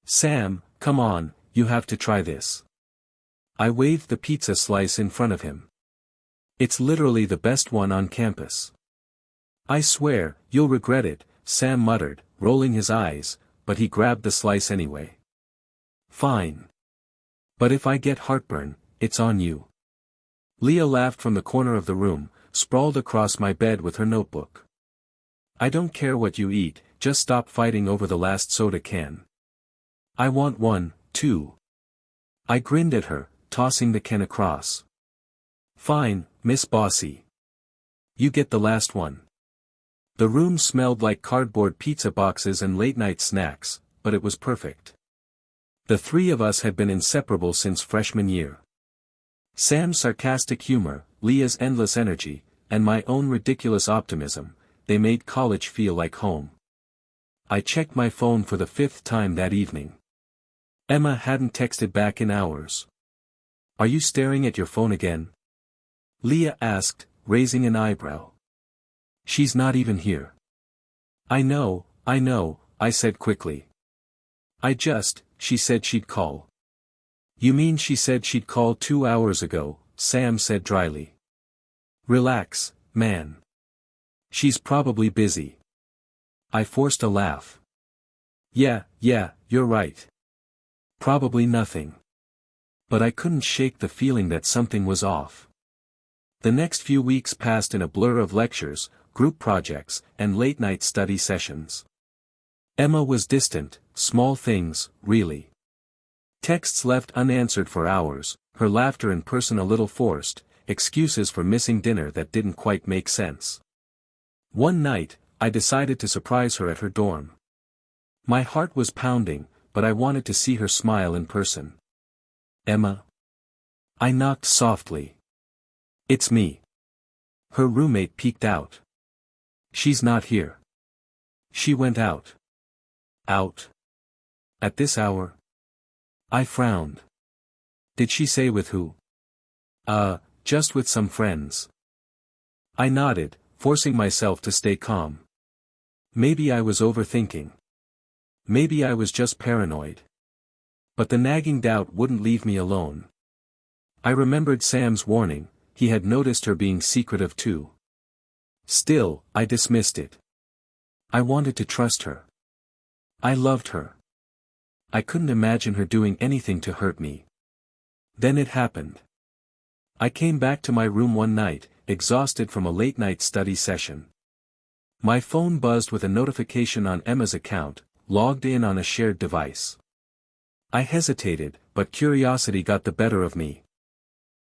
Sam, come on, you have to try this. I waved the pizza slice in front of him. It's literally the best one on campus. I swear, you'll regret it, Sam muttered, rolling his eyes, but he grabbed the slice anyway. Fine. But if I get heartburn, it's on you. Leah laughed from the corner of the room, sprawled across my bed with her notebook. I don't care what you eat, just stop fighting over the last soda can. I want one, too. I grinned at her, tossing the can across. Fine, Miss Bossy. You get the last one. The room smelled like cardboard pizza boxes and late-night snacks, but it was perfect. The three of us had been inseparable since freshman year. Sam's sarcastic humor, Leah's endless energy, and my own ridiculous optimism, they made college feel like home. I checked my phone for the 5th time that evening. Emma hadn't texted back in hours. Are you staring at your phone again? Leah asked, raising an eyebrow. She's not even here. I know, I said quickly. She said she'd call. You mean she said she'd call 2 hours ago, Sam said dryly. Relax, man. She's probably busy. I forced a laugh. Yeah, you're right. Probably nothing. But I couldn't shake the feeling that something was off. The next few weeks passed in a blur of lectures, group projects, and late-night study sessions. Emma was distant, small things, really. Texts left unanswered for hours, her laughter in person a little forced, excuses for missing dinner that didn't quite make sense. One night, I decided to surprise her at her dorm. My heart was pounding, but I wanted to see her smile in person. Emma? I knocked softly. It's me. Her roommate peeked out. She's not here. She went out. Out? At this hour? I frowned. Did she say with who? Just with some friends. I nodded, forcing myself to stay calm. Maybe I was overthinking. Maybe I was just paranoid. But the nagging doubt wouldn't leave me alone. I remembered Sam's warning, he had noticed her being secretive too. Still, I dismissed it. I wanted to trust her. I loved her. I couldn't imagine her doing anything to hurt me. Then it happened. I came back to my room one night, exhausted from a late-night study session. My phone buzzed with a notification on Emma's account, logged in on a shared device. I hesitated, but curiosity got the better of me.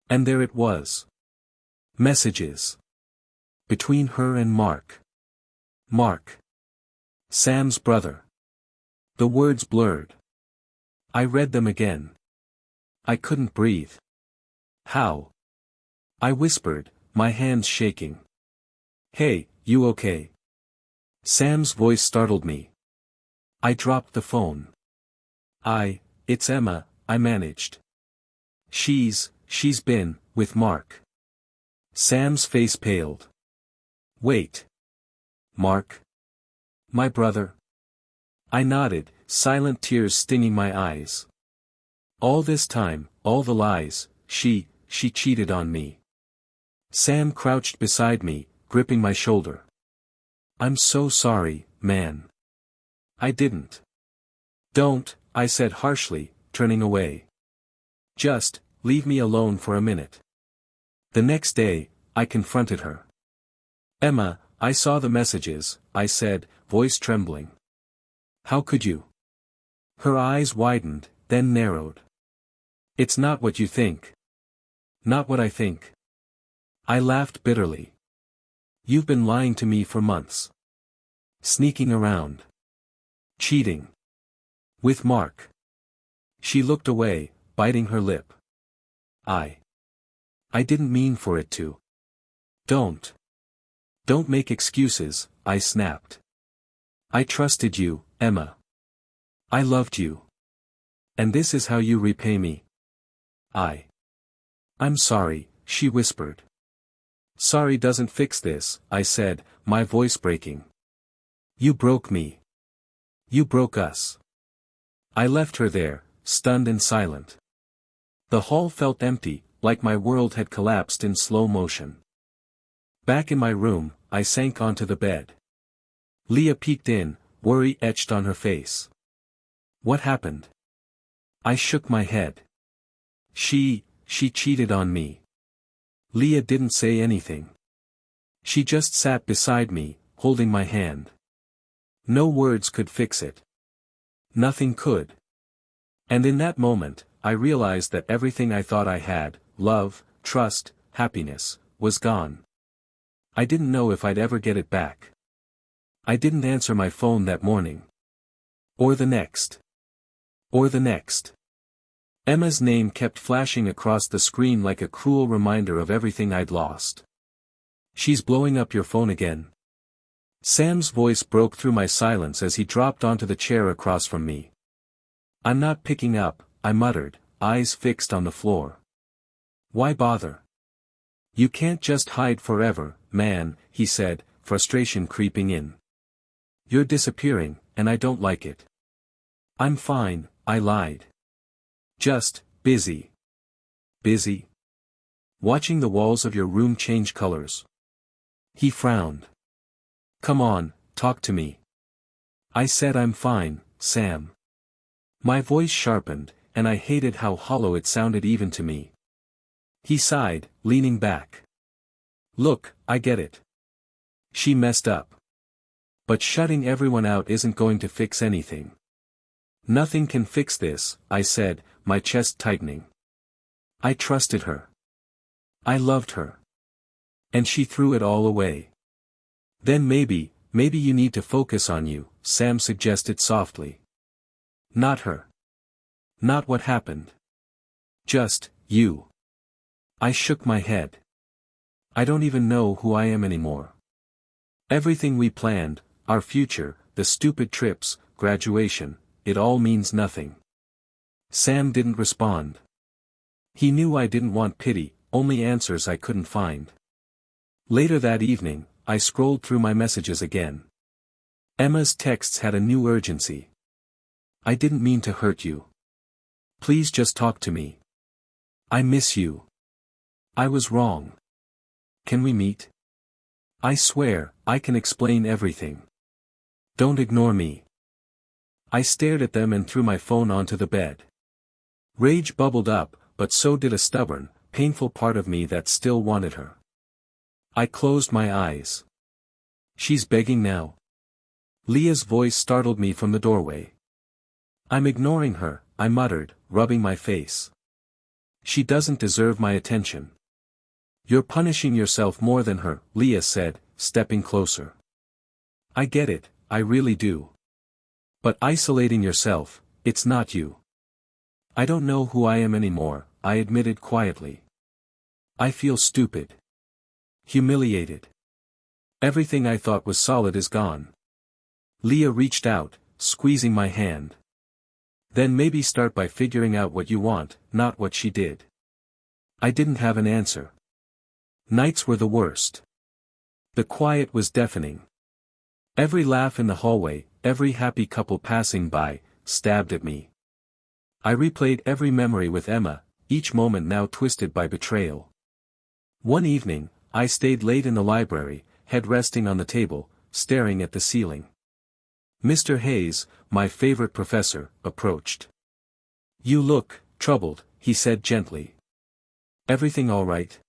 And there it was. Messages. Between her and Mark. Mark. Sam's brother. The words blurred. I read them again. I couldn't breathe. How? I whispered, my hands shaking. Hey, you okay? Sam's voice startled me. I dropped the phone. It's Emma, I managed. She's been, with Mark. Sam's face paled. Wait. Mark? My brother? I nodded, silent tears stinging my eyes. All this time, all the lies, she cheated on me. Sam crouched beside me, gripping my shoulder. I'm so sorry, man. I didn't. Don't, I said harshly, turning away. Just, leave me alone for a minute. The next day, I confronted her. Emma, I saw the messages, I said, voice trembling. How could you? Her eyes widened, then narrowed. It's not what you think. Not what I think. I laughed bitterly. You've been lying to me for months. Sneaking around. Cheating. With Mark. She looked away, biting her lip. I didn't mean for it to. Don't make excuses, I snapped. I trusted you, Emma. I loved you. And this is how you repay me. I'm sorry, she whispered. Sorry doesn't fix this, I said, my voice breaking. You broke me. You broke us. I left her there, stunned and silent. The hall felt empty, like my world had collapsed in slow motion. Back in my room, I sank onto the bed. Leah peeked in, worry etched on her face. What happened? I shook my head. She cheated on me. Leah didn't say anything. She just sat beside me, holding my hand. No words could fix it. Nothing could. And in that moment, I realized that everything I thought I had, love, trust, happiness, was gone. I didn't know if I'd ever get it back. I didn't answer my phone that morning. Or the next. Or the next. Emma's name kept flashing across the screen like a cruel reminder of everything I'd lost. She's blowing up your phone again. Sam's voice broke through my silence as he dropped onto the chair across from me. I'm not picking up, I muttered, eyes fixed on the floor. Why bother? You can't just hide forever, man, he said, frustration creeping in. You're disappearing, and I don't like it. I'm fine, I lied. Just, busy. Busy? Watching the walls of your room change colors. He frowned. Come on, talk to me. I said I'm fine, Sam. My voice sharpened, and I hated how hollow it sounded even to me. He sighed, leaning back. Look, I get it. She messed up. But shutting everyone out isn't going to fix anything. Nothing can fix this, I said, my chest tightening. I trusted her. I loved her. And she threw it all away. Then maybe you need to focus on you, Sam suggested softly. Not her. Not what happened. Just, you. I shook my head. I don't even know who I am anymore. Everything we planned, our future, the stupid trips, graduation, it all means nothing. Sam didn't respond. He knew I didn't want pity, only answers I couldn't find. Later that evening, I scrolled through my messages again. Emma's texts had a new urgency. I didn't mean to hurt you. Please just talk to me. I miss you. I was wrong. Can we meet? I swear, I can explain everything. Don't ignore me. I stared at them and threw my phone onto the bed. Rage bubbled up, but so did a stubborn, painful part of me that still wanted her. I closed my eyes. She's begging now. Leah's voice startled me from the doorway. I'm ignoring her, I muttered, rubbing my face. She doesn't deserve my attention. You're punishing yourself more than her, Leah said, stepping closer. I get it, I really do. But isolating yourself, it's not you. I don't know who I am anymore, I admitted quietly. I feel stupid. Humiliated. Everything I thought was solid is gone. Leah reached out, squeezing my hand. Then maybe start by figuring out what you want, not what she did. I didn't have an answer. Nights were the worst. The quiet was deafening. Every laugh in the hallway, every happy couple passing by, stabbed at me. I replayed every memory with Emma, each moment now twisted by betrayal. One evening, I stayed late in the library, head resting on the table, staring at the ceiling. Mr. Hayes, my favorite professor, approached. You look troubled, he said gently. Everything all right?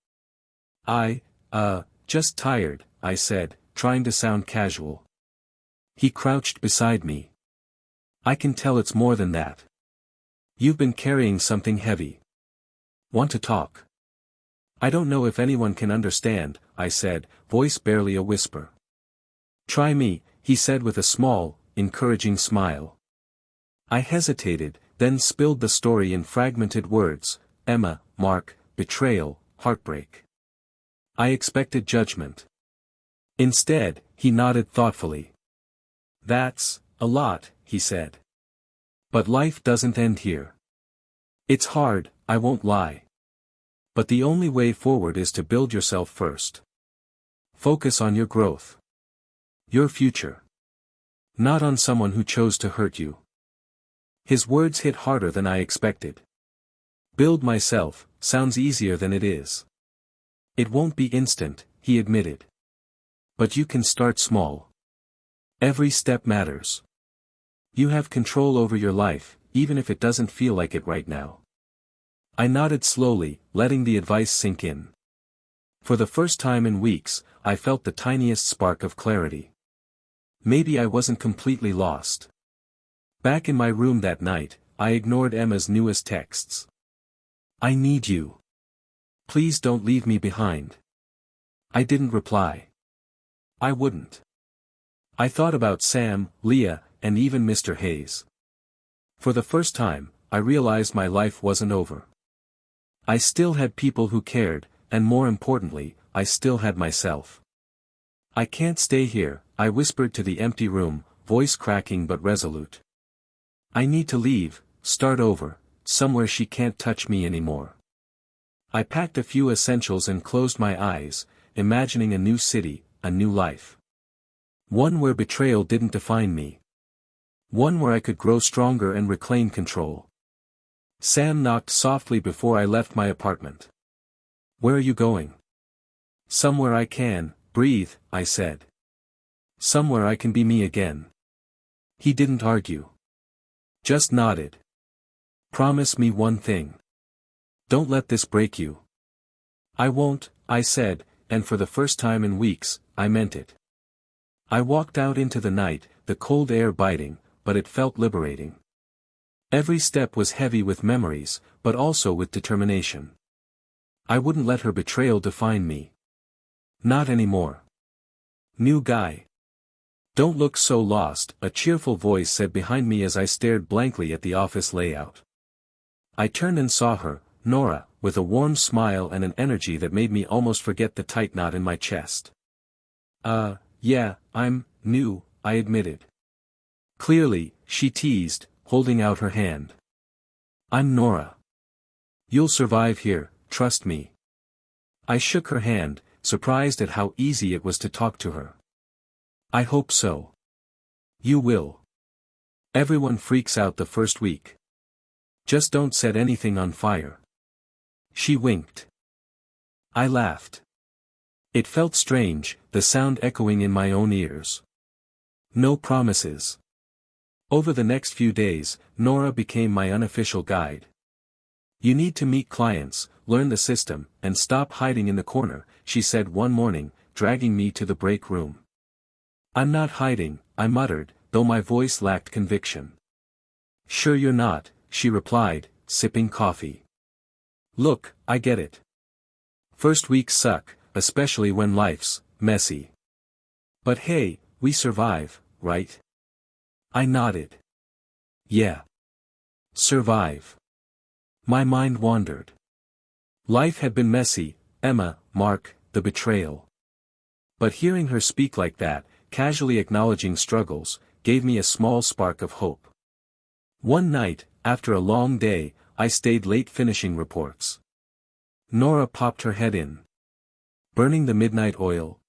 Just tired, I said, trying to sound casual. He crouched beside me. I can tell it's more than that. You've been carrying something heavy. Want to talk? I don't know if anyone can understand, I said, voice barely a whisper. Try me, he said with a small, encouraging smile. I hesitated, then spilled the story in fragmented words, Emma, Mark, betrayal, heartbreak. I expected judgment. Instead, he nodded thoughtfully. That's a lot, he said. But life doesn't end here. It's hard, I won't lie. But the only way forward is to build yourself first. Focus on your growth. Your future. Not on someone who chose to hurt you. His words hit harder than I expected. Build myself, sounds easier than it is. It won't be instant, he admitted. But you can start small. Every step matters. You have control over your life, even if it doesn't feel like it right now. I nodded slowly, letting the advice sink in. For the first time in weeks, I felt the tiniest spark of clarity. Maybe I wasn't completely lost. Back in my room that night, I ignored Emma's newest texts. I need you. Please don't leave me behind. I didn't reply. I wouldn't. I thought about Sam, Leah, and even Mr. Hayes. For the first time, I realized my life wasn't over. I still had people who cared, and more importantly, I still had myself. I can't stay here, I whispered to the empty room, voice cracking but resolute. I need to leave, start over, somewhere she can't touch me anymore. I packed a few essentials and closed my eyes, imagining a new city, a new life. One where betrayal didn't define me. One where I could grow stronger and reclaim control. Sam knocked softly before I left my apartment. Where are you going? Somewhere I can breathe, I said. Somewhere I can be me again. He didn't argue. Just nodded. Promise me one thing. Don't let this break you. I won't, I said, and for the first time in weeks, I meant it. I walked out into the night, the cold air biting, but it felt liberating. Every step was heavy with memories, but also with determination. I wouldn't let her betrayal define me. Not anymore. New guy. Don't look so lost, a cheerful voice said behind me as I stared blankly at the office layout. I turned and saw her, Nora, with a warm smile and an energy that made me almost forget the tight knot in my chest. Yeah, I'm new, I admitted. Clearly, she teased, holding out her hand. I'm Nora. You'll survive here, trust me. I shook her hand, surprised at how easy it was to talk to her. I hope so. You will. Everyone freaks out the first week. Just don't set anything on fire. She winked. I laughed. It felt strange, the sound echoing in my own ears. No promises. Over the next few days, Nora became my unofficial guide. You need to meet clients, learn the system, and stop hiding in the corner, she said one morning, dragging me to the break room. I'm not hiding, I muttered, though my voice lacked conviction. Sure you're not, she replied, sipping coffee. Look, I get it. First weeks suck, especially when life's messy. But hey, we survive, right? I nodded. Yeah. Survive. My mind wandered. Life had been messy, Emma, Mark, the betrayal. But hearing her speak like that, casually acknowledging struggles, gave me a small spark of hope. One night, after a long day, I stayed late finishing reports. Nora popped her head in. Burning the midnight oil?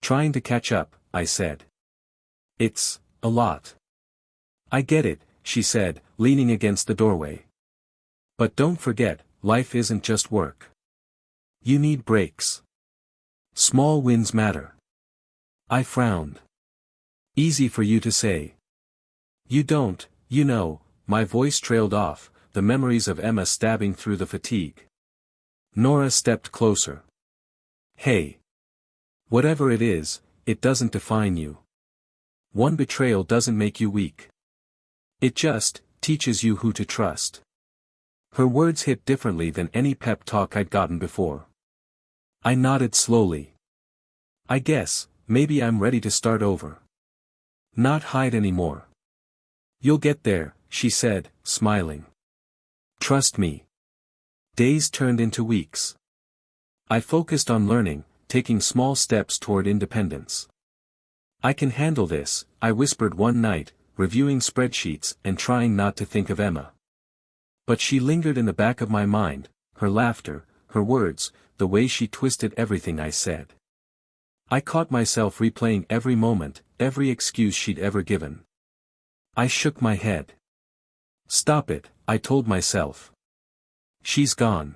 Trying to catch up, I said. It's a lot. I get it, she said, leaning against the doorway. But don't forget, life isn't just work. You need breaks. Small wins matter. I frowned. Easy for you to say. You don't, you know, my voice trailed off, the memories of Emma stabbing through the fatigue. Nora stepped closer. Hey. Whatever it is, it doesn't define you. One betrayal doesn't make you weak. It just teaches you who to trust. Her words hit differently than any pep talk I'd gotten before. I nodded slowly. I guess, maybe I'm ready to start over. Not hide anymore. You'll get there, she said, smiling. Trust me. Days turned into weeks. I focused on learning, taking small steps toward independence. I can handle this, I whispered one night, reviewing spreadsheets and trying not to think of Emma. But she lingered in the back of my mind, her laughter, her words, the way she twisted everything I said. I caught myself replaying every moment, every excuse she'd ever given. I shook my head. Stop it, I told myself. She's gone.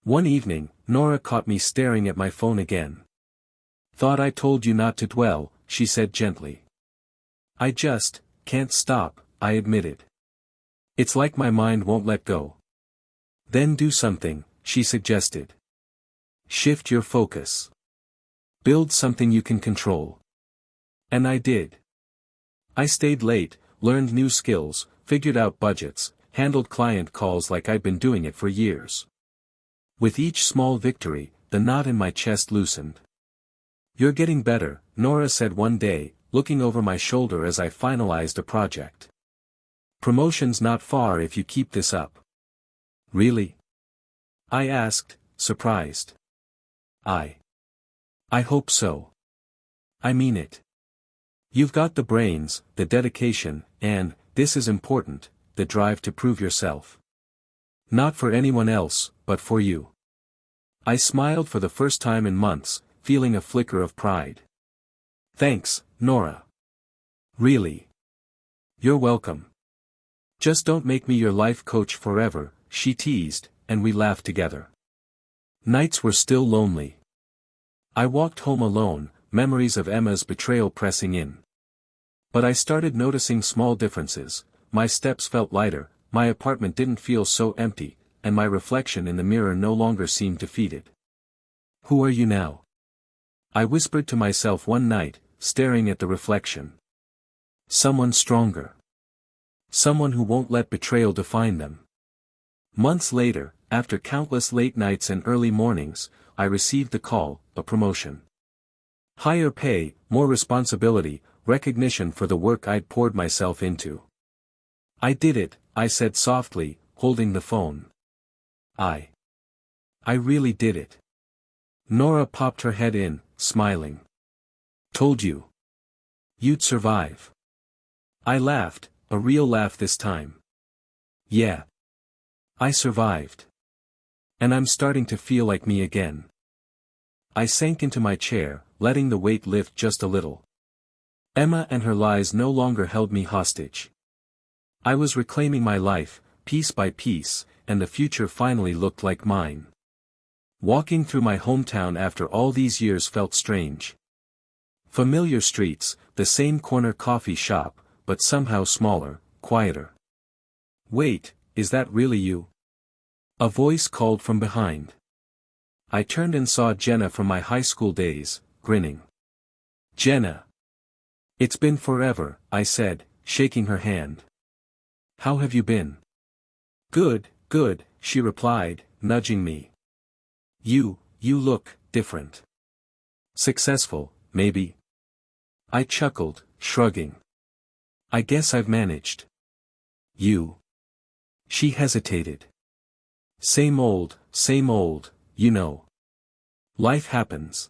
One evening, Nora caught me staring at my phone again. Thought I told you not to dwell, she said gently. I just can't stop, I admitted. It's like my mind won't let go. Then do something, she suggested. Shift your focus. Build something you can control. And I did. I stayed late, learned new skills, figured out budgets, handled client calls like I'd been doing it for years. With each small victory, the knot in my chest loosened. You're getting better, Nora said one day, looking over my shoulder as I finalized a project. Promotion's not far if you keep this up. Really? I asked, surprised. I hope so. I mean it. You've got the brains, the dedication, and, this is important, the drive to prove yourself. Not for anyone else, but for you. I smiled for the first time in months, feeling a flicker of pride. Thanks, Nora. Really. You're welcome. Just don't make me your life coach forever, she teased, and we laughed together. Nights were still lonely. I walked home alone, memories of Emma's betrayal pressing in. But I started noticing small differences. My steps felt lighter, my apartment didn't feel so empty, and my reflection in the mirror no longer seemed defeated. Who are you now? I whispered to myself one night, staring at the reflection. Someone stronger. Someone who won't let betrayal define them. Months later, after countless late nights and early mornings, I received the call, a promotion. Higher pay, more responsibility, recognition for the work I'd poured myself into. I did it, I said softly, holding the phone. I really did it. Nora popped her head in, smiling. Told you. You'd survive. I laughed, a real laugh this time. Yeah. I survived. And I'm starting to feel like me again. I sank into my chair, letting the weight lift just a little. Emma and her lies no longer held me hostage. I was reclaiming my life, piece by piece, and the future finally looked like mine. Walking through my hometown after all these years felt strange. Familiar streets, the same corner coffee shop, but somehow smaller, quieter. Wait, is that really you? A voice called from behind. I turned and saw Jenna from my high school days, grinning. Jenna. It's been forever, I said, shaking her hand. How have you been? Good, good, she replied, nudging me. You look different. Successful, maybe. I chuckled, shrugging. I guess I've managed. You. She hesitated. Same old, you know. Life happens.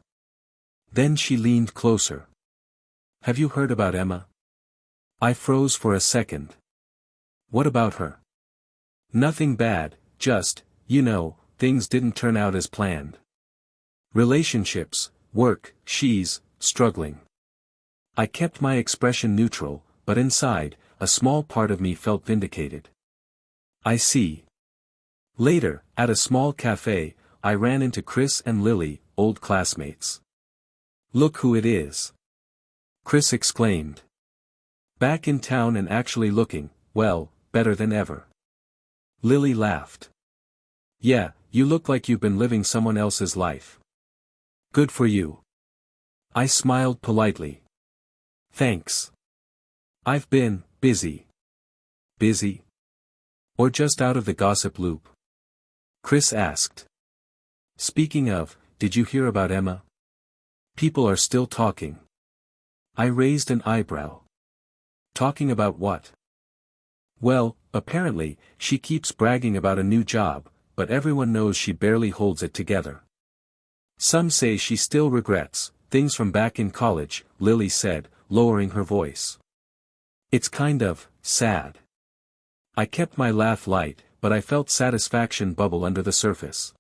Then she leaned closer. Have you heard about Emma? I froze for a second. What about her? Nothing bad, just, things didn't turn out as planned. Relationships, work, she's struggling. I kept my expression neutral, but inside, a small part of me felt vindicated. I see. Later, at a small cafe, I ran into Chris and Lily, old classmates. Look who it is. Chris exclaimed. Back in town and actually looking, well, better than ever. Lily laughed. Yeah, you look like you've been living someone else's life. Good for you. I smiled politely. Thanks. I've been busy. Busy? Or just out of the gossip loop? Chris asked. Speaking of, did you hear about Emma? People are still talking. I raised an eyebrow. Talking about what? Well, apparently, she keeps bragging about a new job, but everyone knows she barely holds it together. Some say she still regrets things from back in college, Lily said, lowering her voice. It's kind of sad. I kept my laugh light, but I felt satisfaction bubble under the surface.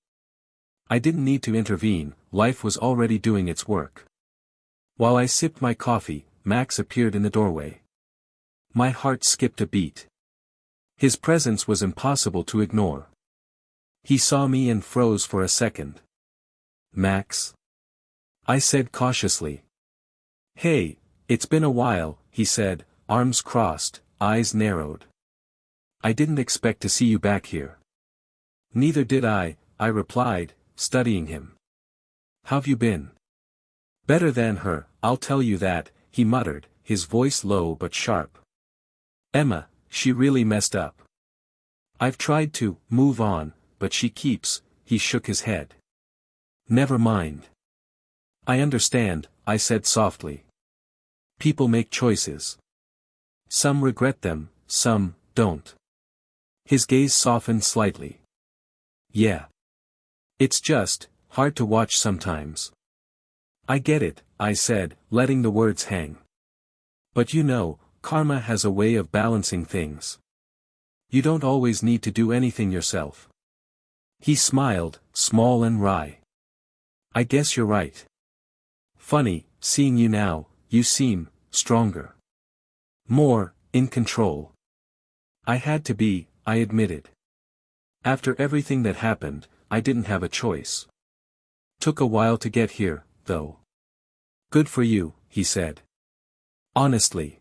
I didn't need to intervene, life was already doing its work. While I sipped my coffee, Max appeared in the doorway. My heart skipped a beat. His presence was impossible to ignore. He saw me and froze for a second. "Max?" I said cautiously. "Hey, it's been a while," he said, arms crossed, eyes narrowed. "I didn't expect to see you back here." "Neither did I," I replied, studying him. "How've you been?" "Better than her, I'll tell you that," he muttered, his voice low but sharp. "Emma, she really messed up. I've tried to move on, but she keeps," he shook his head. "Never mind. I understand," I said softly. "People make choices. Some regret them, some don't." His gaze softened slightly. "Yeah. It's just hard to watch sometimes." "I get it," I said, letting the words hang. "But you know, karma has a way of balancing things. You don't always need to do anything yourself." He smiled, small and wry. "I guess you're right. Funny, seeing you now, you seem stronger. More in control." "I had to be," I admitted. "After everything that happened, I didn't have a choice. Took a while to get here, though." "Good for you," he said. "Honestly."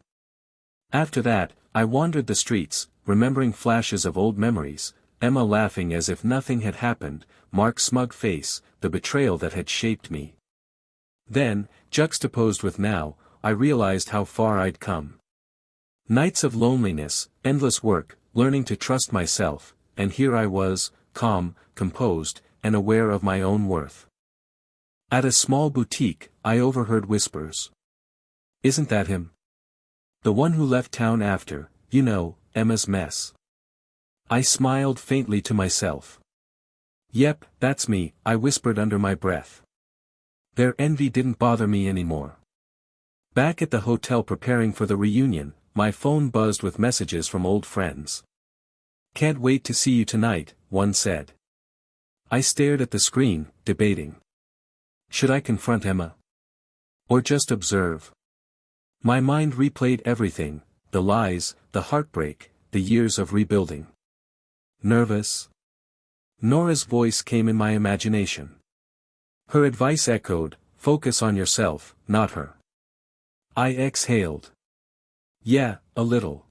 After that, I wandered the streets, remembering flashes of old memories, Emma laughing as if nothing had happened, Mark's smug face, the betrayal that had shaped me. Then, juxtaposed with now, I realized how far I'd come. Nights of loneliness, endless work, learning to trust myself, and here I was, calm, composed, and aware of my own worth. At a small boutique, I overheard whispers. "Isn't that him? The one who left town after, you know, Emma's mess?" I smiled faintly to myself. "Yep, that's me," I whispered under my breath. Their envy didn't bother me anymore. Back at the hotel preparing for the reunion, my phone buzzed with messages from old friends. "Can't wait to see you tonight," one said. I stared at the screen, debating. Should I confront Emma? Or just observe? My mind replayed everything, the lies, the heartbreak, the years of rebuilding. Nervous? Nora's voice came in my imagination. Her advice echoed, "Focus on yourself, not her." I exhaled. Yeah, a little.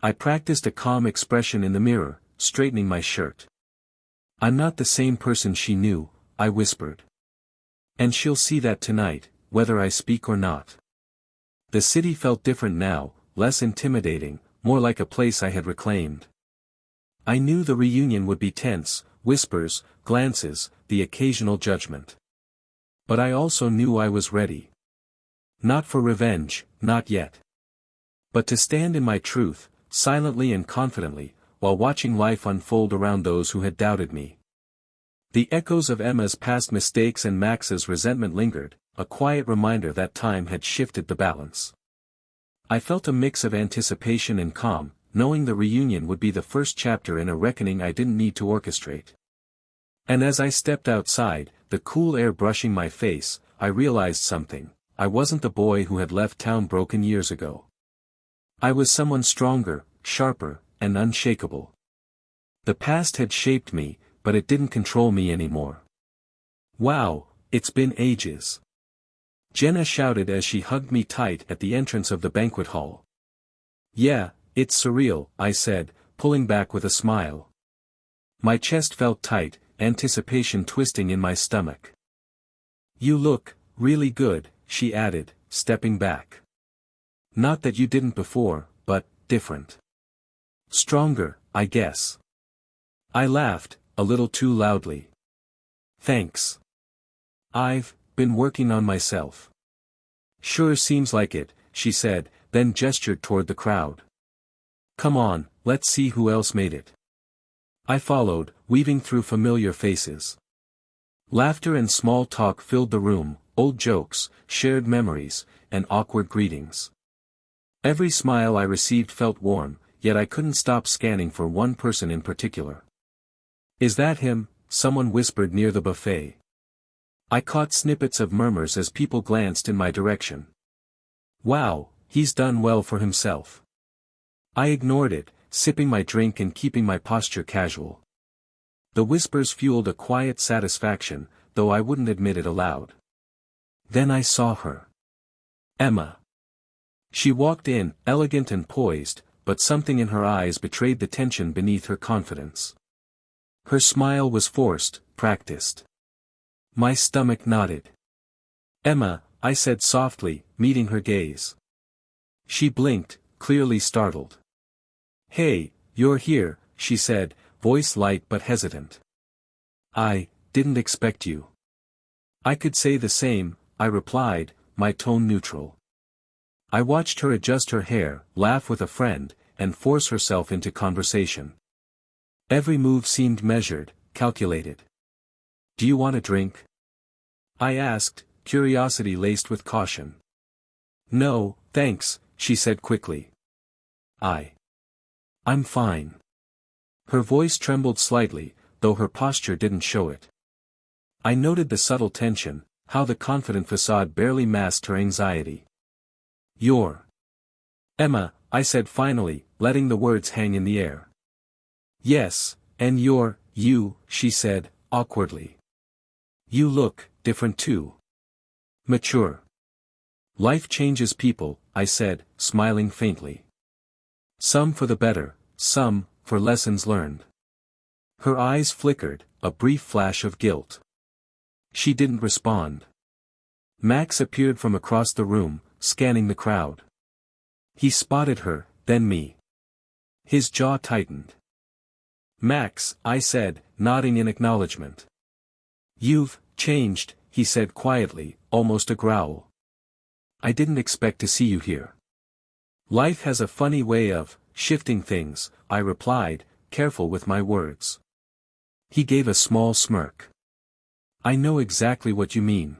I practiced a calm expression in the mirror, straightening my shirt. "I'm not the same person she knew," I whispered. "And she'll see that tonight, whether I speak or not." The city felt different now, less intimidating, more like a place I had reclaimed. I knew the reunion would be tense, whispers, glances, the occasional judgment. But I also knew I was ready. Not for revenge, not yet. But to stand in my truth, silently and confidently, while watching life unfold around those who had doubted me. The echoes of Emma's past mistakes and Max's resentment lingered, a quiet reminder that time had shifted the balance. I felt a mix of anticipation and calm, knowing the reunion would be the first chapter in a reckoning I didn't need to orchestrate. And as I stepped outside, the cool air brushing my face, I realized something. I wasn't the boy who had left town broken years ago. I was someone stronger, sharper, and unshakable. The past had shaped me, but it didn't control me anymore. "Wow, it's been ages," Jenna shouted as she hugged me tight at the entrance of the banquet hall. "Yeah, it's surreal," I said, pulling back with a smile. My chest felt tight, anticipation twisting in my stomach. "You look really good," she added, stepping back. "Not that you didn't before, but different. Stronger, I guess." I laughed, a little too loudly. "Thanks. I've been working on myself." "Sure seems like it," she said, then gestured toward the crowd. "Come on, let's see who else made it." I followed, weaving through familiar faces. Laughter and small talk filled the room, old jokes, shared memories, and awkward greetings. Every smile I received felt warm, yet I couldn't stop scanning for one person in particular. "Is that him?" someone whispered near the buffet. I caught snippets of murmurs as people glanced in my direction. "Wow, he's done well for himself." I ignored it, sipping my drink and keeping my posture casual. The whispers fueled a quiet satisfaction, though I wouldn't admit it aloud. Then I saw her. Emma. She walked in, elegant and poised, but something in her eyes betrayed the tension beneath her confidence. Her smile was forced, practiced. My stomach nodded. "Emma," I said softly, meeting her gaze. She blinked, clearly startled. "Hey, you're here," she said, voice light but hesitant. "I didn't expect you." "I could say the same," I replied, my tone neutral. I watched her adjust her hair, laugh with a friend, and force herself into conversation. Every move seemed measured, calculated. "Do you want a drink?" I asked, curiosity laced with caution. "No, thanks," she said quickly. I'm fine." Her voice trembled slightly, though her posture didn't show it. I noted the subtle tension, how the confident facade barely masked her anxiety. "You're Emma," I said finally, letting the words hang in the air. "Yes, and you're you," she said, awkwardly. "You look different too. Mature." "Life changes people," I said, smiling faintly. "Some for the better, some for lessons learned." Her eyes flickered, a brief flash of guilt. She didn't respond. Max appeared from across the room, scanning the crowd. He spotted her, then me. His jaw tightened. "Max," I said, nodding in acknowledgement. "You've changed," he said quietly, almost a growl. "I didn't expect to see you here." "Life has a funny way of shifting things," I replied, careful with my words. He gave a small smirk. "I know exactly what you mean.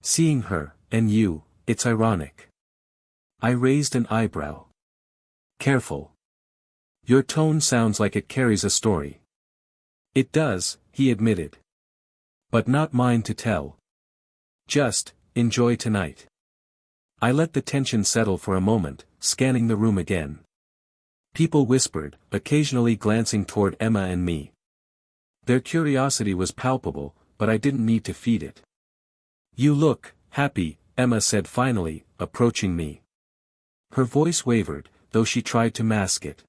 Seeing her, and you, it's ironic." I raised an eyebrow. "Careful. Your tone sounds like it carries a story." "It does," he admitted. "But not mine to tell. Just enjoy tonight." I let the tension settle for a moment, scanning the room again. People whispered, occasionally glancing toward Emma and me. Their curiosity was palpable, but I didn't need to feed it. "You look happy," Emma said finally, approaching me. Her voice wavered, though she tried to mask it.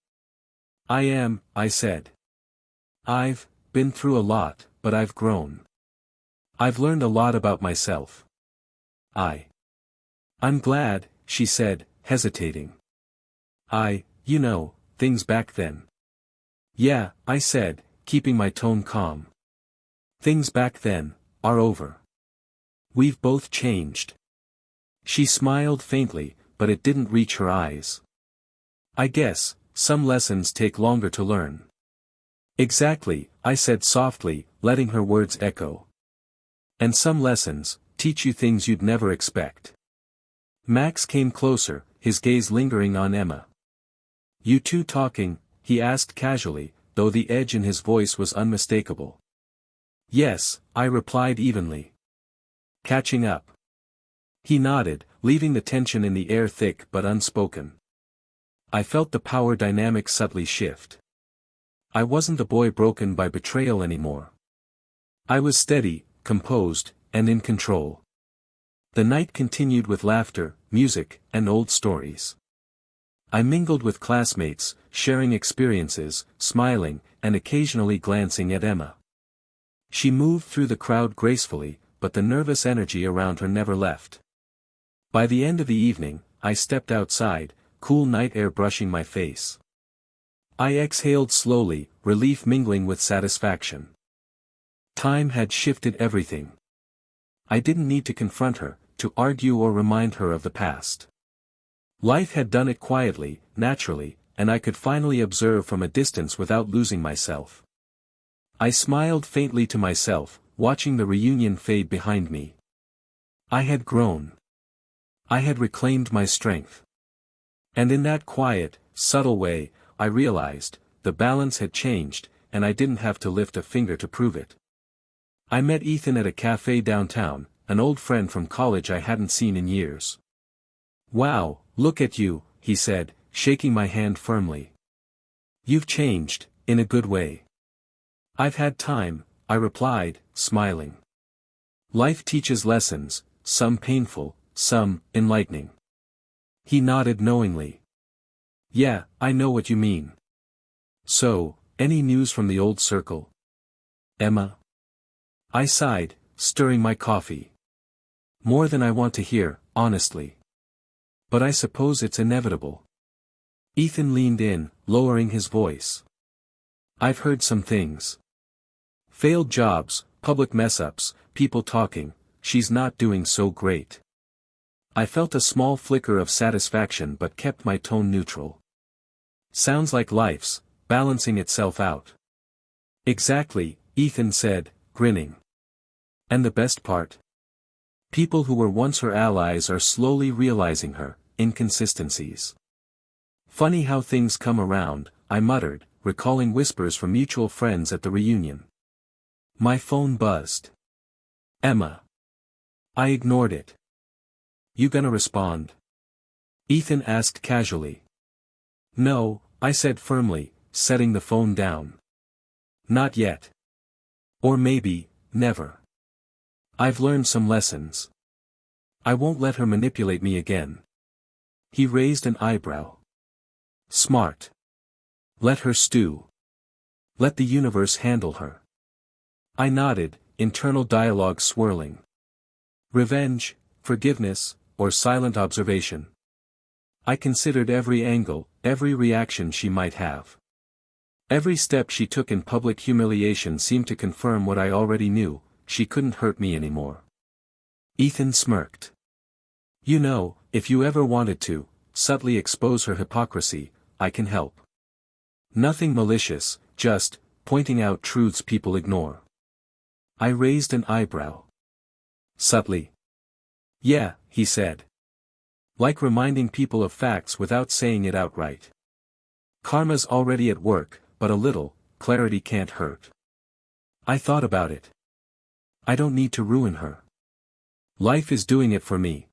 "I am," I said. "I've been through a lot, but I've grown. I've learned a lot about myself." I'm glad," she said, hesitating. Things back then." "Yeah," I said, keeping my tone calm. "Things back then are over. We've both changed." She smiled faintly, but it didn't reach her eyes. "I guess, some lessons take longer to learn." "Exactly," I said softly, letting her words echo. "And some lessons teach you things you'd never expect." Max came closer, his gaze lingering on Emma. "You two talking?" he asked casually, though the edge in his voice was unmistakable. "Yes," I replied evenly. "Catching up?" He nodded, leaving the tension in the air thick but unspoken. I felt the power dynamic subtly shift. I wasn't the boy broken by betrayal anymore. I was steady, composed, and in control. The night continued with laughter, music, and old stories. I mingled with classmates, sharing experiences, smiling, and occasionally glancing at Emma. She moved through the crowd gracefully, but the nervous energy around her never left. By the end of the evening, I stepped outside, cool night air brushing my face. I exhaled slowly, relief mingling with satisfaction. Time had shifted everything. I didn't need to confront her, to argue or remind her of the past. Life had done it quietly, naturally, and I could finally observe from a distance without losing myself. I smiled faintly to myself, watching the reunion fade behind me. I had grown. I had reclaimed my strength. And in that quiet, subtle way, I realized, the balance had changed, and I didn't have to lift a finger to prove it. I met Ethan at a cafe downtown, an old friend from college I hadn't seen in years. "Wow, look at you," he said, shaking my hand firmly. You've changed, in a good way. I've had time, I replied, smiling. Life teaches lessons, some painful, some enlightening. He nodded knowingly. Yeah, I know what you mean. So, any news from the old circle? Emma? I sighed, stirring my coffee. More than I want to hear, honestly. But I suppose it's inevitable. Ethan leaned in, lowering his voice. I've heard some things. Failed jobs, public mess-ups, people talking, she's not doing so great. I felt a small flicker of satisfaction but kept my tone neutral. Sounds like life's balancing itself out. Exactly, Ethan said, grinning. And the best part? People who were once her allies are slowly realizing her inconsistencies. Funny how things come around, I muttered, recalling whispers from mutual friends at the reunion. My phone buzzed. Emma. I ignored it. You gonna respond? Ethan asked casually. No, I said firmly, setting the phone down. Not yet. Or maybe, never. I've learned some lessons. I won't let her manipulate me again. He raised an eyebrow. Smart. Let her stew. Let the universe handle her. I nodded, internal dialogue swirling. Revenge, forgiveness, or silent observation. I considered every angle, every reaction she might have. Every step she took in public humiliation seemed to confirm what I already knew, she couldn't hurt me anymore. Ethan smirked. You know, if you ever wanted to, subtly expose her hypocrisy, I can help. Nothing malicious, just, pointing out truths people ignore. I raised an eyebrow. Subtly. Yeah, he said. Like reminding people of facts without saying it outright. Karma's already at work, but a little clarity can't hurt. I thought about it. I don't need to ruin her. Life is doing it for me.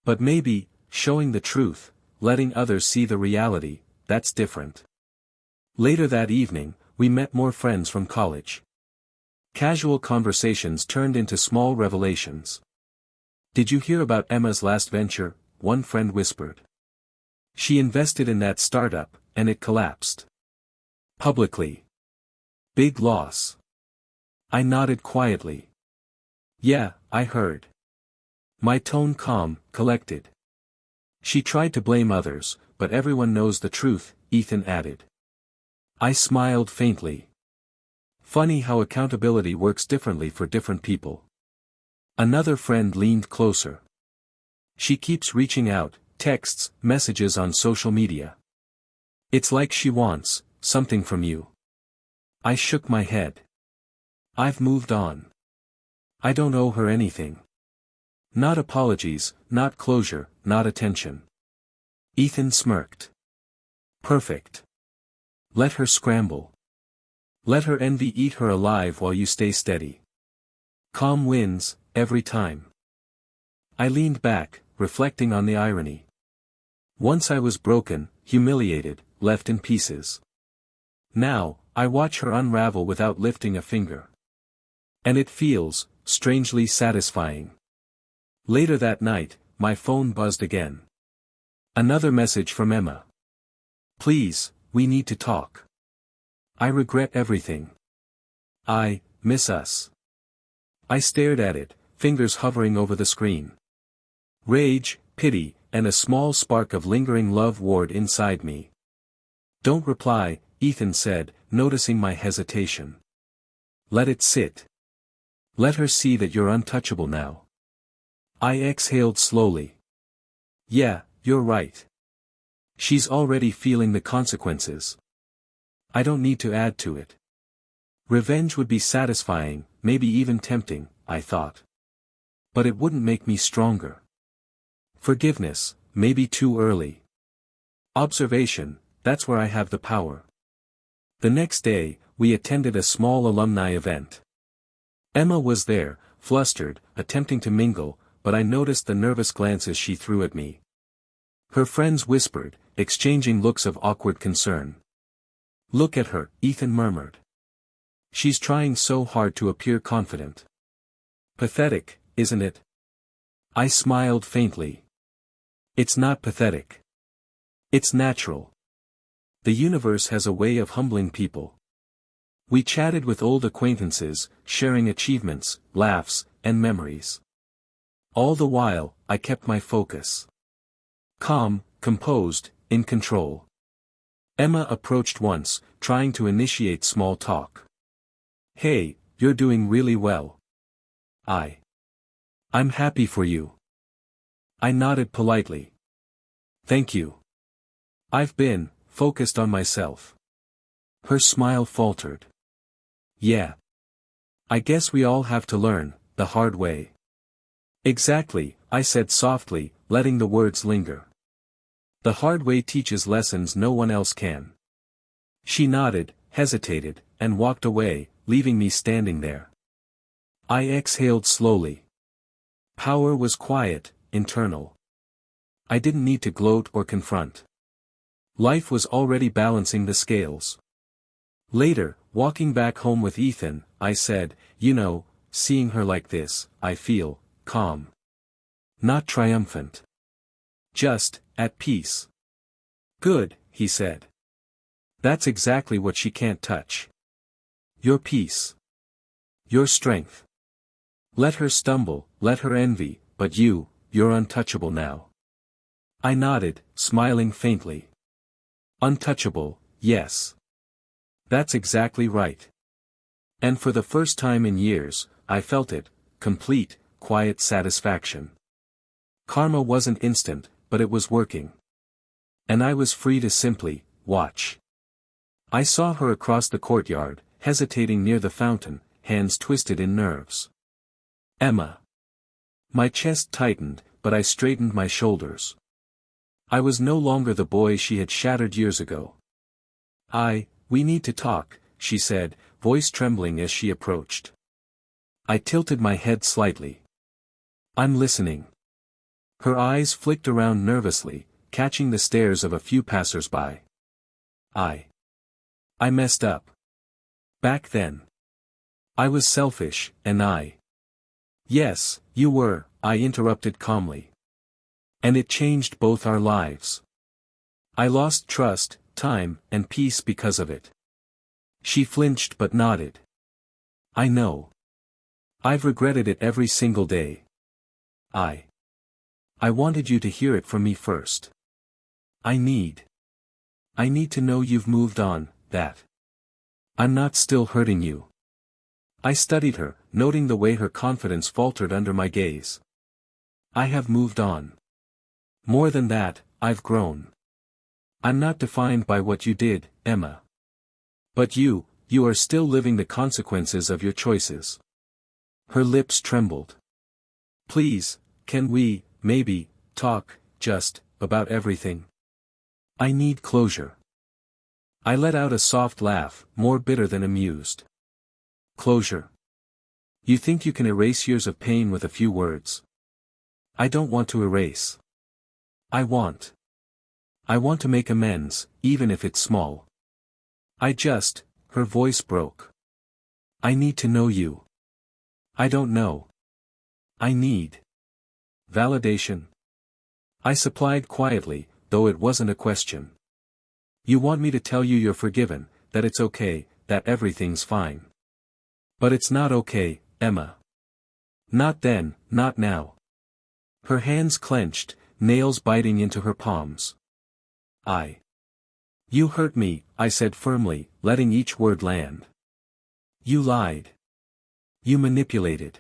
But maybe, showing the truth, letting others see the reality, that's different. Later that evening, we met more friends from college. Casual conversations turned into small revelations. Did you hear about Emma's last venture? One friend whispered. She invested in that startup, and it collapsed. Publicly. Big loss. I nodded quietly. Yeah, I heard. My tone calm, collected. She tried to blame others, but everyone knows the truth, Ethan added. I smiled faintly. Funny how accountability works differently for different people. Another friend leaned closer. She keeps reaching out, texts, messages on social media. It's like she wants something from you. I shook my head. I've moved on. I don't owe her anything. Not apologies, not closure, not attention. Ethan smirked. Perfect. Let her scramble. Let her envy eat her alive while you stay steady. Calm wins, every time. I leaned back, reflecting on the irony. Once I was broken, humiliated, left in pieces. Now, I watch her unravel without lifting a finger. And it feels, strangely satisfying. Later that night, my phone buzzed again. Another message from Emma. Please, we need to talk. I regret everything. I miss us. I stared at it, fingers hovering over the screen. Rage, pity, and a small spark of lingering love warred inside me. Don't reply, Ethan said, noticing my hesitation. Let it sit. Let her see that you're untouchable now. I exhaled slowly. Yeah, you're right. She's already feeling the consequences. I don't need to add to it. Revenge would be satisfying, maybe even tempting, I thought. But it wouldn't make me stronger. Forgiveness, maybe too early. Observation, that's where I have the power. The next day, we attended a small alumni event. Emma was there, flustered, attempting to mingle, but I noticed the nervous glances she threw at me. Her friends whispered, exchanging looks of awkward concern. Look at her, Ethan murmured. She's trying so hard to appear confident. Pathetic, isn't it? I smiled faintly. It's not pathetic. It's natural. The universe has a way of humbling people. We chatted with old acquaintances, sharing achievements, laughs, and memories. All the while, I kept my focus. Calm, composed, in control. Emma approached once, trying to initiate small talk. Hey, you're doing really well. I'm happy for you. I nodded politely. Thank you. I've been focused on myself. Her smile faltered. Yeah. I guess we all have to learn, the hard way. Exactly, I said softly, letting the words linger. The hard way teaches lessons no one else can. She nodded, hesitated, and walked away, leaving me standing there. I exhaled slowly. Power was quiet, internal. I didn't need to gloat or confront. Life was already balancing the scales. Later, walking back home with Ethan, I said, you know, seeing her like this, I feel calm. Not triumphant. Just at peace. Good, he said. That's exactly what she can't touch. Your peace. Your strength. Let her stumble, let her envy, but you're untouchable now. I nodded, smiling faintly. Untouchable, yes. That's exactly right. And for the first time in years, I felt it, complete, quiet satisfaction. Karma wasn't instant, but it was working. And I was free to simply watch. I saw her across the courtyard, hesitating near the fountain, hands twisted in nerves. Emma. My chest tightened, but I straightened my shoulders. I was no longer the boy she had shattered years ago. We need to talk, she said, voice trembling as she approached. I tilted my head slightly. I'm listening. Her eyes flicked around nervously, catching the stares of a few passers-by. I messed up. Back then. I was selfish, and Yes, you were, I interrupted calmly. And it changed both our lives. I lost trust, time, and peace because of it. She flinched but nodded. I know. I've regretted it every single day. I wanted you to hear it from me first. I need to know you've moved on, that I'm not still hurting you. I studied her, noting the way her confidence faltered under my gaze. I have moved on. More than that, I've grown. I'm not defined by what you did, Emma. But you are still living the consequences of your choices. Her lips trembled. Please, can we, maybe, talk, just, about everything? I need closure. I let out a soft laugh, more bitter than amused. Closure. You think you can erase years of pain with a few words? I don't want to erase. I want to make amends, even if it's small. Her voice broke. I need to know you. I don't know. I need validation. I supplied quietly, though it wasn't a question. You want me to tell you you're forgiven, that it's okay, that everything's fine. But it's not okay, Emma. Not then, not now. Her hands clenched, nails biting into her palms. You hurt me, I said firmly, letting each word land. You lied. You manipulated.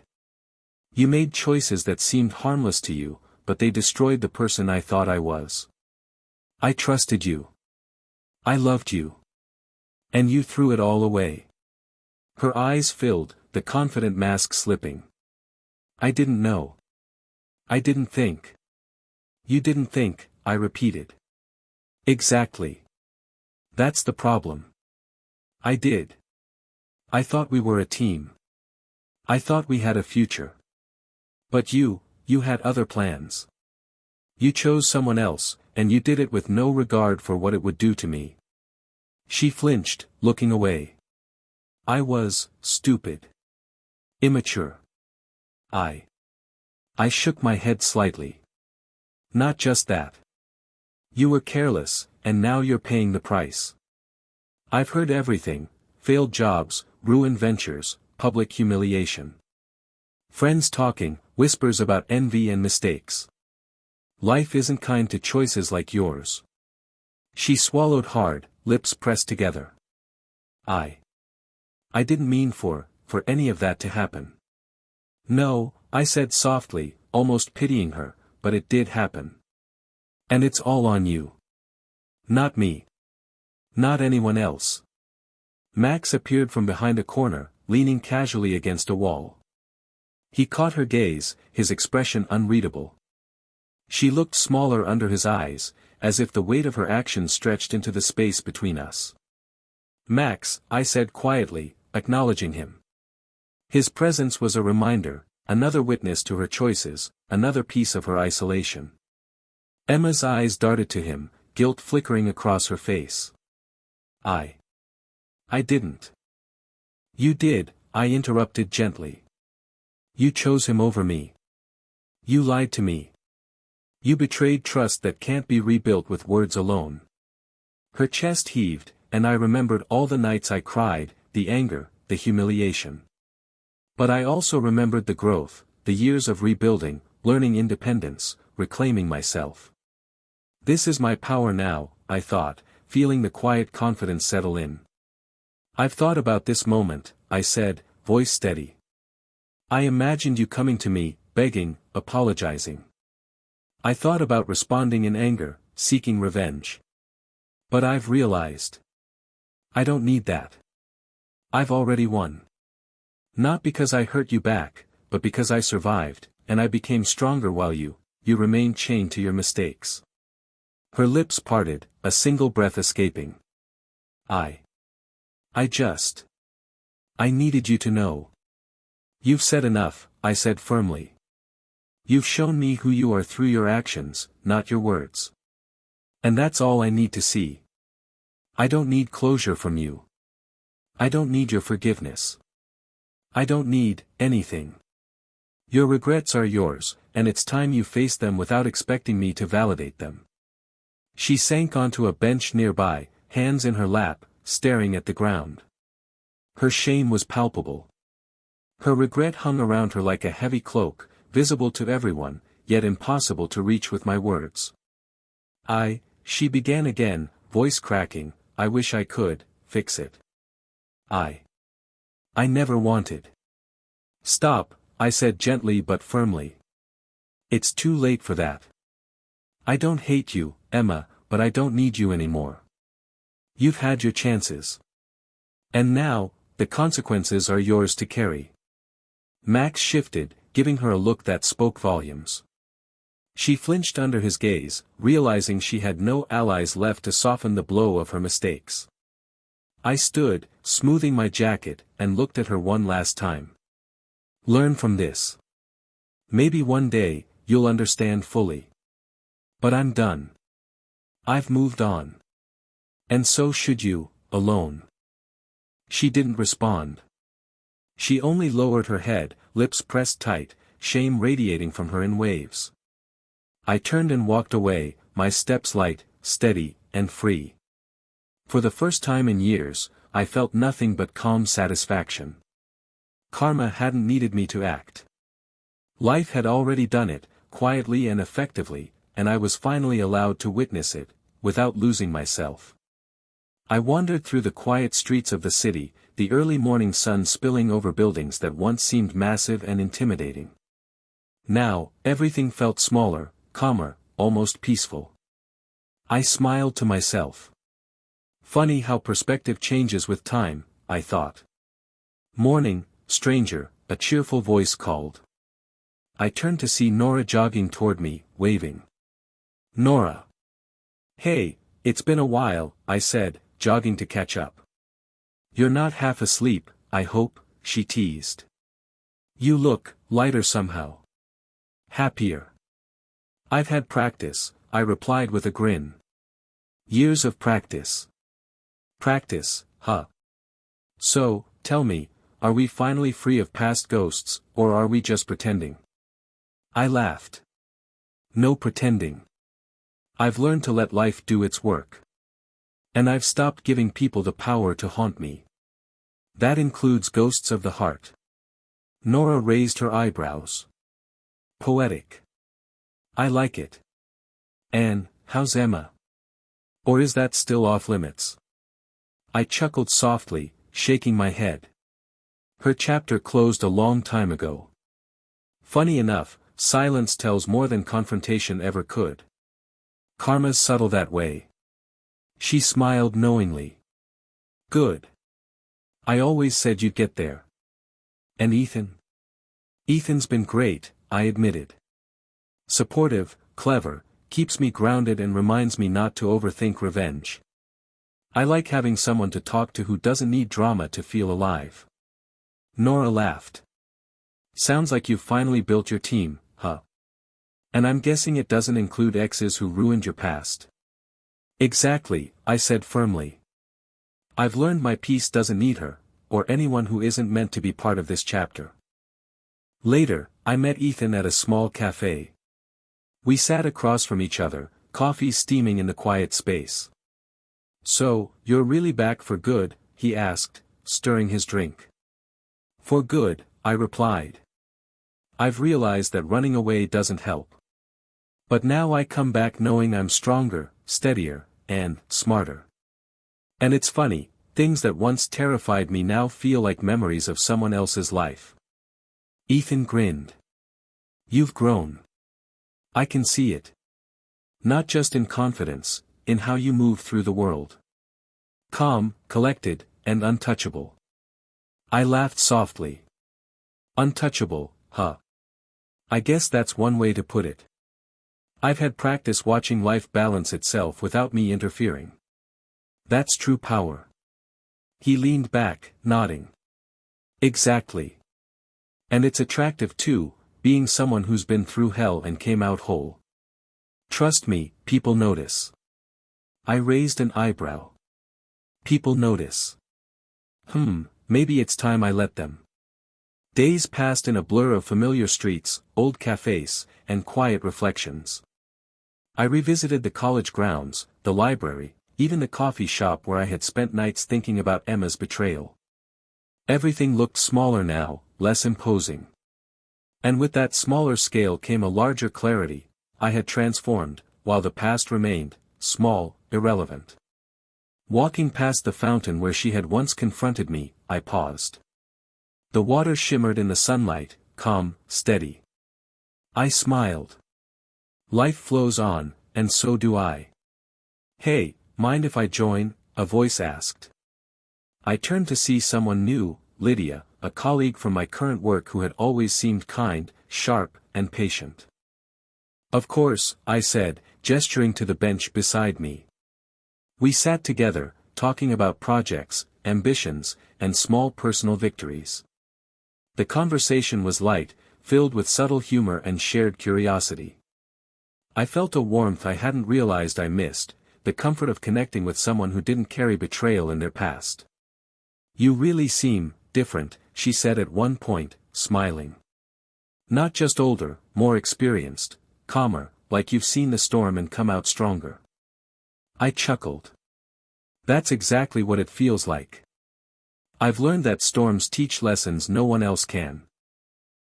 You made choices that seemed harmless to you, but they destroyed the person I thought I was. I trusted you. I loved you. And you threw it all away. Her eyes filled, the confident mask slipping. I didn't know. I didn't think. You didn't think, I repeated. Exactly. That's the problem. I did. I thought we were a team. I thought we had a future. But you had other plans. You chose someone else, and you did it with no regard for what it would do to me. She flinched, looking away. I was stupid. Immature. I shook my head slightly. Not just that. You were careless, and now you're paying the price. I've heard everything: failed jobs, ruined ventures, public humiliation. Friends talking, whispers about envy and mistakes. Life isn't kind to choices like yours. She swallowed hard, lips pressed together. I didn't mean for any of that to happen. No, I said softly, almost pitying her, but it did happen. And it's all on you. Not me. Not anyone else. Max appeared from behind a corner, leaning casually against a wall. He caught her gaze, his expression unreadable. She looked smaller under his eyes, as if the weight of her actions stretched into the space between us. Max, I said quietly, acknowledging him. His presence was a reminder, another witness to her choices, another piece of her isolation. Emma's eyes darted to him, guilt flickering across her face. I didn't. You did, I interrupted gently. You chose him over me. You lied to me. You betrayed trust that can't be rebuilt with words alone. Her chest heaved, and I remembered all the nights I cried, the anger, the humiliation. But I also remembered the growth, the years of rebuilding, learning independence, reclaiming myself. This is my power now, I thought, feeling the quiet confidence settle in. I've thought about this moment, I said, voice steady. I imagined you coming to me, begging, apologizing. I thought about responding in anger, seeking revenge. But I've realized. I don't need that. I've already won. Not because I hurt you back, but because I survived, and I became stronger while you remained chained to your mistakes. Her lips parted, a single breath escaping. I needed you to know. You've said enough, I said firmly. You've shown me who you are through your actions, not your words. And that's all I need to see. I don't need closure from you. I don't need your forgiveness. I don't need anything. Your regrets are yours, and it's time you face them without expecting me to validate them. She sank onto a bench nearby, hands in her lap, staring at the ground. Her shame was palpable. Her regret hung around her like a heavy cloak, visible to everyone, yet impossible to reach with my words. She began again, voice cracking, I wish I could fix it. I never wanted. Stop, I said gently but firmly. It's too late for that. I don't hate you, Emma, but I don't need you anymore. You've had your chances. And now, the consequences are yours to carry. Max shifted, giving her a look that spoke volumes. She flinched under his gaze, realizing she had no allies left to soften the blow of her mistakes. I stood, smoothing my jacket, and looked at her one last time. Learn from this. Maybe one day, you'll understand fully. But I'm done. I've moved on. And so should you, alone. She didn't respond. She only lowered her head, lips pressed tight, shame radiating from her in waves. I turned and walked away, my steps light, steady, and free. For the first time in years, I felt nothing but calm satisfaction. Karma hadn't needed me to act. Life had already done it, quietly and effectively, and I was finally allowed to witness it, without losing myself. I wandered through the quiet streets of the city, the early morning sun spilling over buildings that once seemed massive and intimidating. Now, everything felt smaller, calmer, almost peaceful. I smiled to myself. Funny how perspective changes with time, I thought. Morning, stranger, a cheerful voice called. I turned to see Nora jogging toward me, waving. Nora. Hey, it's been a while, I said, jogging to catch up. You're not half asleep, I hope, she teased. You look lighter somehow. Happier. I've had practice, I replied with a grin. Years of practice. Practice, huh? So, tell me, are we finally free of past ghosts, or are we just pretending? I laughed. No pretending. I've learned to let life do its work. And I've stopped giving people the power to haunt me. That includes ghosts of the heart. Nora raised her eyebrows. Poetic. I like it. Anne, how's Emma? Or is that still off limits? I chuckled softly, shaking my head. Her chapter closed a long time ago. Funny enough, silence tells more than confrontation ever could. Karma's subtle that way. She smiled knowingly. Good. I always said you'd get there. And Ethan? Ethan's been great, I admitted. Supportive, clever, keeps me grounded and reminds me not to overthink revenge. I like having someone to talk to who doesn't need drama to feel alive. Nora laughed. Sounds like you've finally built your team, huh? And I'm guessing it doesn't include exes who ruined your past. Exactly, I said firmly. I've learned my piece doesn't need her, or anyone who isn't meant to be part of this chapter. Later, I met Ethan at a small cafe. We sat across from each other, coffee steaming in the quiet space. So, you're really back for good, he asked, stirring his drink. For good, I replied. I've realized that running away doesn't help. But now I come back knowing I'm stronger, steadier, and smarter. And it's funny, things that once terrified me now feel like memories of someone else's life. Ethan grinned. You've grown. I can see it. Not just in confidence, in how you move through the world. Calm, collected, and untouchable. I laughed softly. Untouchable, huh? I guess that's one way to put it. I've had practice watching life balance itself without me interfering. That's true power. He leaned back, nodding. Exactly. And it's attractive too, being someone who's been through hell and came out whole. Trust me, people notice. I raised an eyebrow. People notice. Maybe it's time I let them. Days passed in a blur of familiar streets, old cafes, and quiet reflections. I revisited the college grounds, the library, even the coffee shop where I had spent nights thinking about Emma's betrayal. Everything looked smaller now, less imposing. And with that smaller scale came a larger clarity. I had transformed, while the past remained, small, irrelevant. Walking past the fountain where she had once confronted me, I paused. The water shimmered in the sunlight, calm, steady. I smiled. Life flows on, and so do I. Hey, mind if I join? A voice asked. I turned to see someone new, Lydia, a colleague from my current work who had always seemed kind, sharp, and patient. Of course, I said, gesturing to the bench beside me. We sat together, talking about projects, ambitions, and small personal victories. The conversation was light, filled with subtle humor and shared curiosity. I felt a warmth I hadn't realized I missed, the comfort of connecting with someone who didn't carry betrayal in their past. You really seem different, she said at one point, smiling. Not just older, more experienced, calmer, like you've seen the storm and come out stronger. I chuckled. That's exactly what it feels like. I've learned that storms teach lessons no one else can.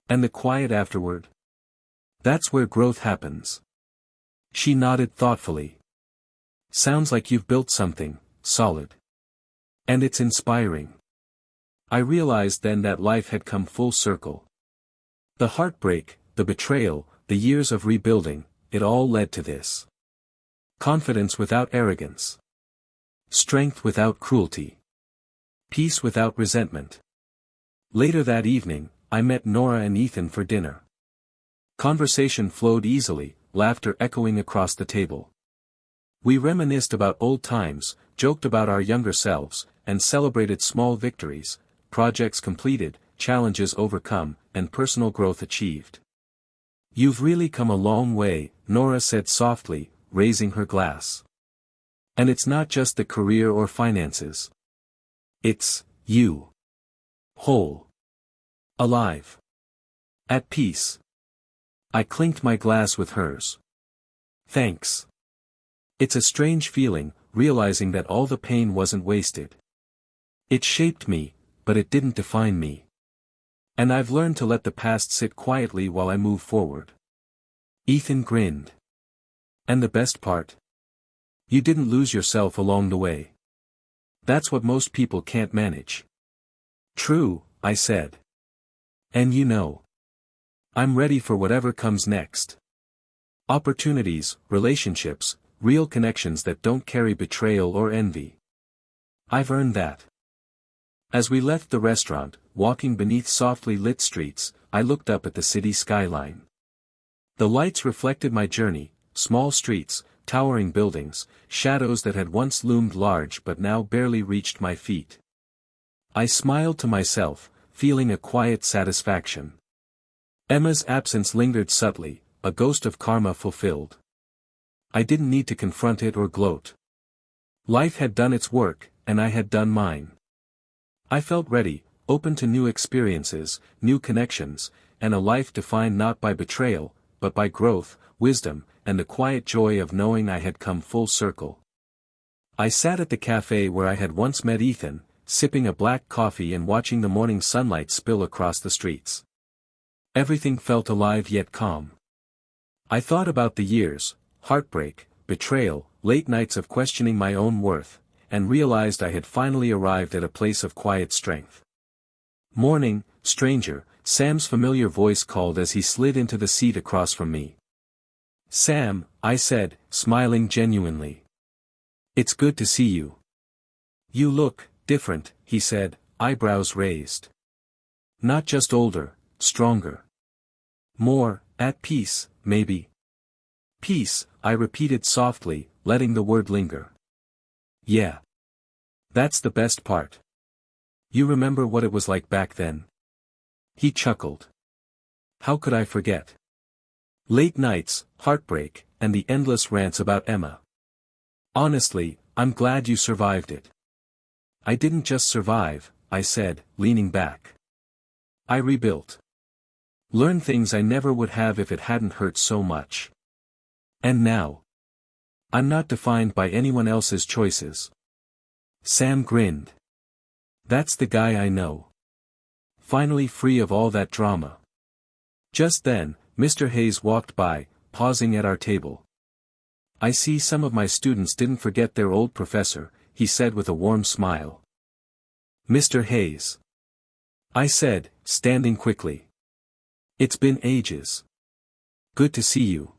And the quiet afterward? That's where growth happens. She nodded thoughtfully. Sounds like you've built something solid. And it's inspiring. I realized then that life had come full circle. The heartbreak, the betrayal, the years of rebuilding, it all led to this. Confidence without arrogance. Strength without cruelty. Peace without resentment. Later that evening, I met Nora and Ethan for dinner. Conversation flowed easily, laughter echoing across the table. We reminisced about old times, joked about our younger selves, and celebrated small victories, projects completed, challenges overcome, and personal growth achieved. You've really come a long way, Nora said softly, raising her glass. And it's not just the career or finances. It's you. Whole. Alive. At peace. I clinked my glass with hers. Thanks. It's a strange feeling, realizing that all the pain wasn't wasted. It shaped me, but it didn't define me. And I've learned to let the past sit quietly while I move forward. Ethan grinned. And the best part? You didn't lose yourself along the way. That's what most people can't manage. True, I said. And you know. I'm ready for whatever comes next. Opportunities, relationships, real connections that don't carry betrayal or envy. I've earned that. As we left the restaurant, walking beneath softly lit streets, I looked up at the city skyline. The lights reflected my journey, small streets, towering buildings, shadows that had once loomed large but now barely reached my feet. I smiled to myself, feeling a quiet satisfaction. Emma's absence lingered subtly, a ghost of karma fulfilled. I didn't need to confront it or gloat. Life had done its work, and I had done mine. I felt ready, open to new experiences, new connections, and a life defined not by betrayal, but by growth, wisdom, and the quiet joy of knowing I had come full circle. I sat at the cafe where I had once met Ethan, sipping a black coffee and watching the morning sunlight spill across the streets. Everything felt alive yet calm. I thought about the years, heartbreak, betrayal, late nights of questioning my own worth, and realized I had finally arrived at a place of quiet strength. "Morning, stranger," Sam's familiar voice called as he slid into the seat across from me. "Sam," I said, smiling genuinely. "It's good to see you." "You look different," he said, eyebrows raised. "Not just older, stronger. More, at peace, maybe." "Peace," I repeated softly, letting the word linger. "Yeah. That's the best part. You remember what it was like back then?" He chuckled. "How could I forget? Late nights, heartbreak, and the endless rants about Emma. Honestly, I'm glad you survived it." "I didn't just survive," I said, leaning back. "I rebuilt. Learned things I never would have if it hadn't hurt so much. And now, I'm not defined by anyone else's choices." Sam grinned. "That's the guy I know. Finally free of all that drama." Just then, Mr. Hayes walked by, pausing at our table. "I see some of my students didn't forget their old professor," he said with a warm smile. "Mr. Hayes," I said, standing quickly. "It's been ages. Good to see you."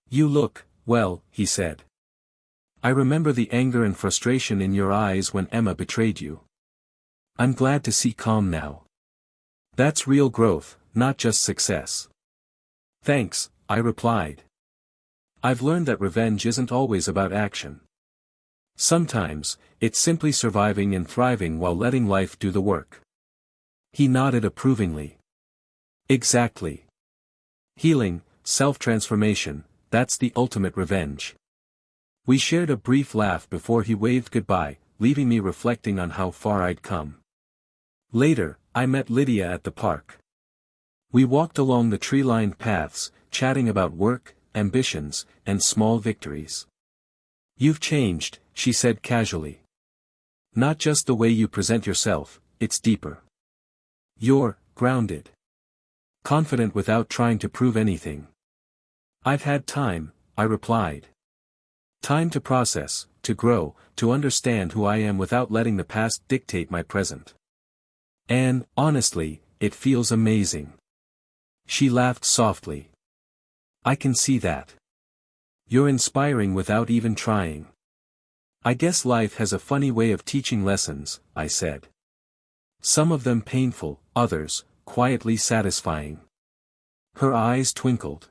"You look, well," he said. "I remember the anger and frustration in your eyes when Emma betrayed you. I'm glad to see calm now. That's real growth, not just success." "Thanks," I replied. "I've learned that revenge isn't always about action. Sometimes, it's simply surviving and thriving while letting life do the work." He nodded approvingly. "Exactly. Healing, self-transformation, that's the ultimate revenge." We shared a brief laugh before he waved goodbye, leaving me reflecting on how far I'd come. Later, I met Lydia at the park. We walked along the tree-lined paths, chatting about work, ambitions, and small victories. "You've changed," she said casually. "Not just the way you present yourself, it's deeper. You're grounded. Confident without trying to prove anything." "I've had time," I replied. "Time to process, to grow, to understand who I am without letting the past dictate my present. And, honestly, it feels amazing." She laughed softly. "I can see that. You're inspiring without even trying." "I guess life has a funny way of teaching lessons," I said. "Some of them painful, others, quietly satisfying." Her eyes twinkled.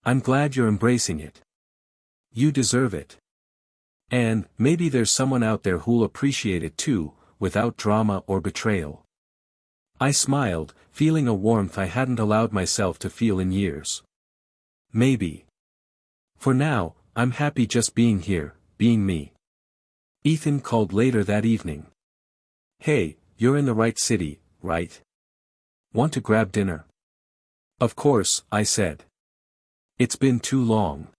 "I'm glad you're embracing it. You deserve it. And, maybe there's someone out there who'll appreciate it too, without drama or betrayal." I smiled, feeling a warmth I hadn't allowed myself to feel in years. "Maybe. For now, I'm happy just being here, being me. Ethan called later that evening. "Hey, you're in the right city, right? Want to grab dinner?" "Of course," I said. "It's been too long."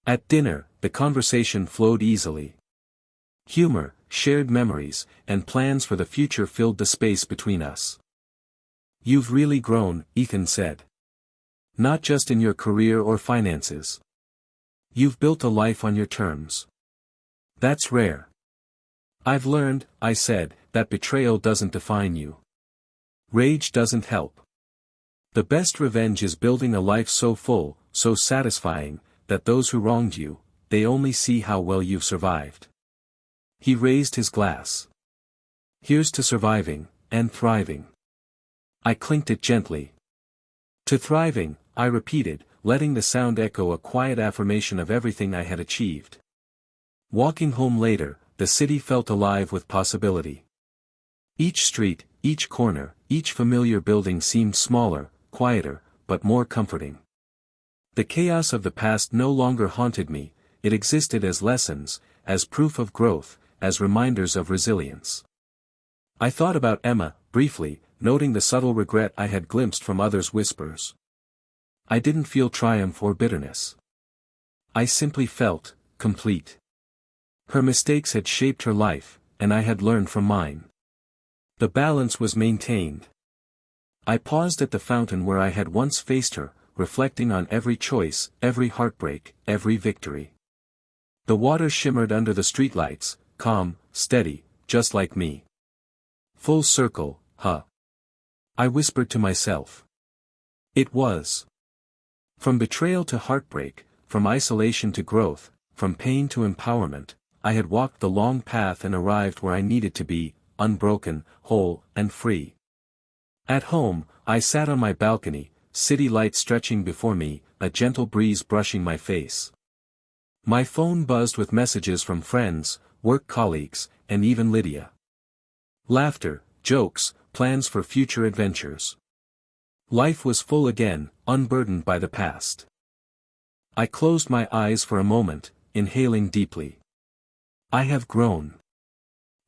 At dinner, the conversation flowed easily. Humor, shared memories, and plans for the future filled the space between us. "You've really grown," Ethan said. "Not just in your career or finances. You've built a life on your terms. That's rare." "I've learned," I said, "that betrayal doesn't define you. Rage doesn't help. The best revenge is building a life so full, so satisfying, that those who wronged you, they only see how well you've survived." He raised his glass. "Here's to surviving, and thriving." I clinked it gently. "To thriving," I repeated, letting the sound echo a quiet affirmation of everything I had achieved. Walking home later, the city felt alive with possibility. Each street, each corner, each familiar building seemed smaller, quieter, but more comforting. The chaos of the past no longer haunted me, it existed as lessons, as proof of growth, as reminders of resilience. I thought about Emma, briefly, noting the subtle regret I had glimpsed from others' whispers. I didn't feel triumph or bitterness. I simply felt complete. Her mistakes had shaped her life, and I had learned from mine. The balance was maintained. I paused at the fountain where I had once faced her, reflecting on every choice, every heartbreak, every victory. The water shimmered under the streetlights, calm, steady, just like me. Full circle, huh? I whispered to myself. It was. From betrayal to heartbreak, from isolation to growth, from pain to empowerment, I had walked the long path and arrived where I needed to be, unbroken, whole, and free. At home, I sat on my balcony, city lights stretching before me, a gentle breeze brushing my face. My phone buzzed with messages from friends, work colleagues, and even Lydia. Laughter, jokes, plans for future adventures. Life was full again, unburdened by the past. I closed my eyes for a moment, inhaling deeply. I have grown.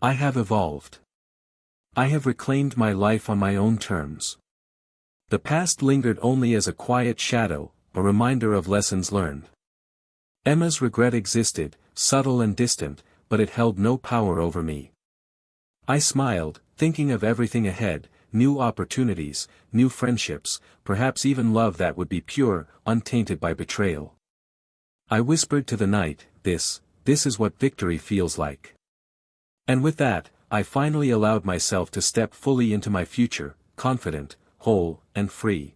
I have evolved. I have reclaimed my life on my own terms. The past lingered only as a quiet shadow, a reminder of lessons learned. Emma's regret existed, subtle and distant, but it held no power over me. I smiled, thinking of everything ahead, new opportunities, new friendships, perhaps even love that would be pure, untainted by betrayal. I whispered to the night, this is what victory feels like. And with that, I finally allowed myself to step fully into my future, confident, whole, and free.